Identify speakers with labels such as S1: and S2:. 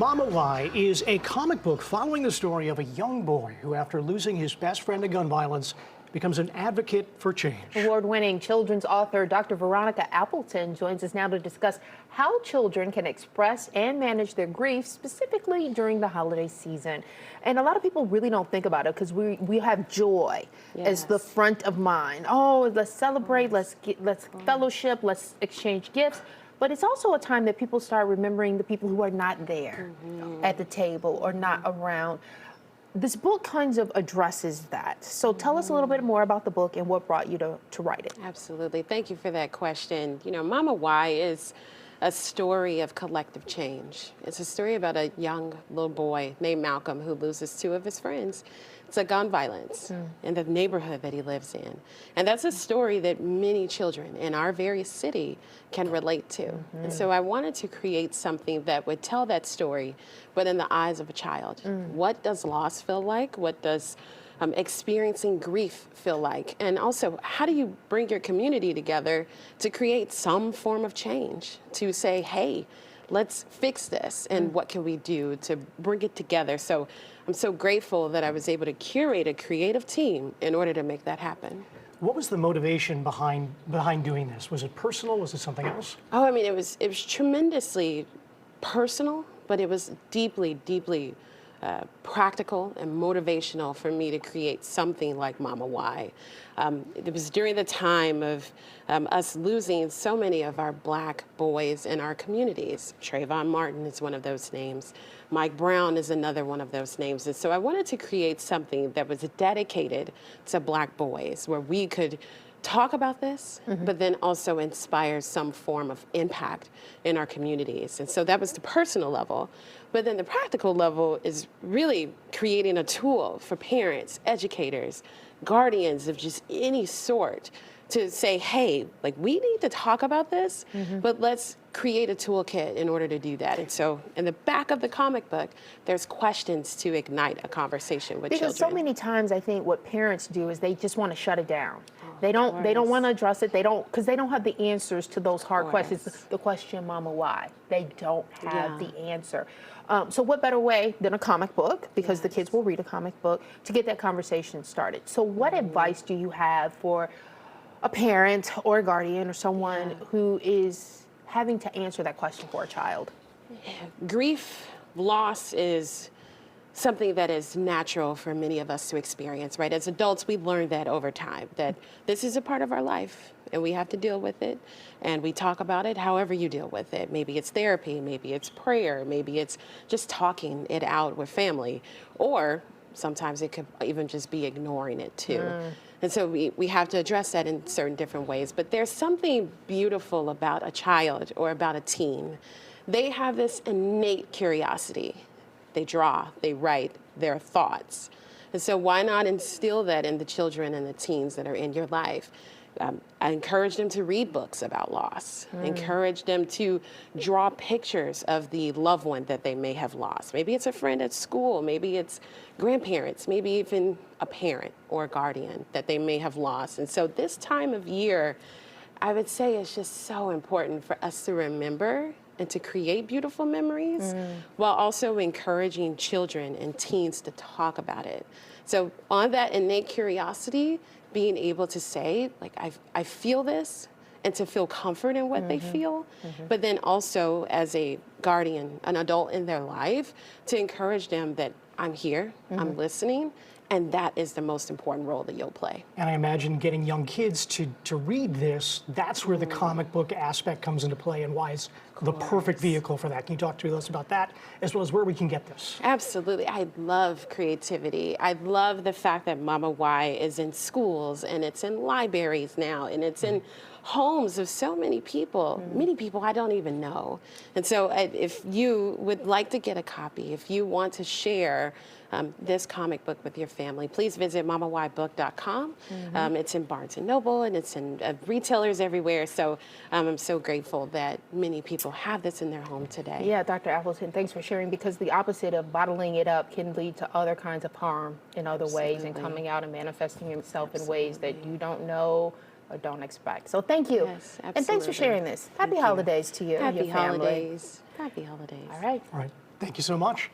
S1: Mama Why is a comic book following the story of a young boy who, after losing his best friend to gun violence, becomes an advocate for change.
S2: Award-winning children's author Dr. Veronica Appleton joins us now to discuss how children can express and manage their grief, specifically during the holiday season. And a lot of people really don't think about it because we have joy as the front of mind. Oh, let's celebrate, let's fellowship, let's exchange gifts. But it's also a time that people start remembering the people who are not there at the table or not around. This book kind of addresses that. So tell us a little bit more about the book and what brought you to write it.
S3: Absolutely. Thank you for that question. You know, Mama Why is a story of collective change. It's a story about a young little boy named Malcolm who loses two of his friends to gun violence in the neighborhood that he lives in. And that's a story that many children in our very city can relate to. And so I wanted to create something that would tell that story, but in the eyes of a child. What does loss feel like? What does experiencing grief feel like? And also, how do you bring your community together to create some form of change, to say, hey, let's fix this, and what can we do to bring it together? So I'm so grateful that I was able to curate a creative team in order to make that happen.
S1: What was the motivation behind doing this? Was it personal? Was it something else?
S3: Oh, I mean, it was tremendously personal, but it was deeply, deeply practical and motivational for me to create something like Mama Why. It was during the time of us losing so many of our Black boys in our communities. Trayvon Martin is one of those names. Mike Brown is another one of those names. And so I wanted to create something that was dedicated to Black boys, where we could talk about this, but then also inspire some form of impact in our communities. And so that was the personal level. But then the practical level is really creating a tool for parents, educators, guardians of just any sort to say, hey, like, we need to talk about this, but let's create a toolkit in order to do that. And so in the back of the comic book, there's questions to ignite a conversation with children.
S2: Because so many times I think what parents do is they just want to shut it down. They don't want to address it. Because they don't have the answers to those hard questions. The question, Mama, why? They don't have the answer. So what better way than a comic book, because the kids will read a comic book, to get that conversation started. So what advice do you have for a parent or a guardian or someone who is having to answer that question for a child?
S3: Grief, loss is something that is natural for many of us to experience, right? As adults, we learn that over time, that this is a part of our life and we have to deal with it, and we talk about it however you deal with it. Maybe it's therapy, maybe it's prayer, maybe it's just talking it out with family, or sometimes it could even just be ignoring it too. And so we have to address that in certain different ways. But there's something beautiful about a child or about a teen. They have this innate curiosity. They draw, they write their thoughts. And so why not instill that in the children and the teens that are in your life? I encourage them to read books about loss. Encourage them to draw pictures of the loved one that they may have lost. Maybe it's a friend at school, maybe it's grandparents, maybe even a parent or a guardian that they may have lost. And so this time of year, I would say it's just so important for us to remember and to create beautiful memories while also encouraging children and teens to talk about it. So on that innate curiosity, being able to say, like, I feel this, and to feel comfort in what they feel, but then also as a guardian, an adult in their life, to encourage them that I'm here, I'm listening, and that is the most important role that you'll play.
S1: And I imagine getting young kids to read this, that's where the comic book aspect comes into play and why it's the perfect vehicle for that. Can you talk to us about that, as well as where we can get this?
S3: Absolutely. I love creativity. I love the fact that Mama Why is in schools, and it's in libraries now, and it's in homes of so many people I don't even know. And so if you would like to get a copy, if you want to share this comic book with your family, please visit mamawhybook.com. It's in Barnes & Noble, and it's in retailers everywhere. So I'm so grateful that many people have this in their home today.
S2: Yeah, Dr. Appleton, thanks for sharing, because the opposite of bottling it up can lead to other kinds of harm in other ways, and coming out and manifesting itself in ways that you don't know or don't expect. So thank you.
S3: Yes,
S2: and thanks for sharing this. Happy holidays to you and your family.
S3: Happy holidays. Happy holidays.
S2: All right.
S1: All right. Thank you so much.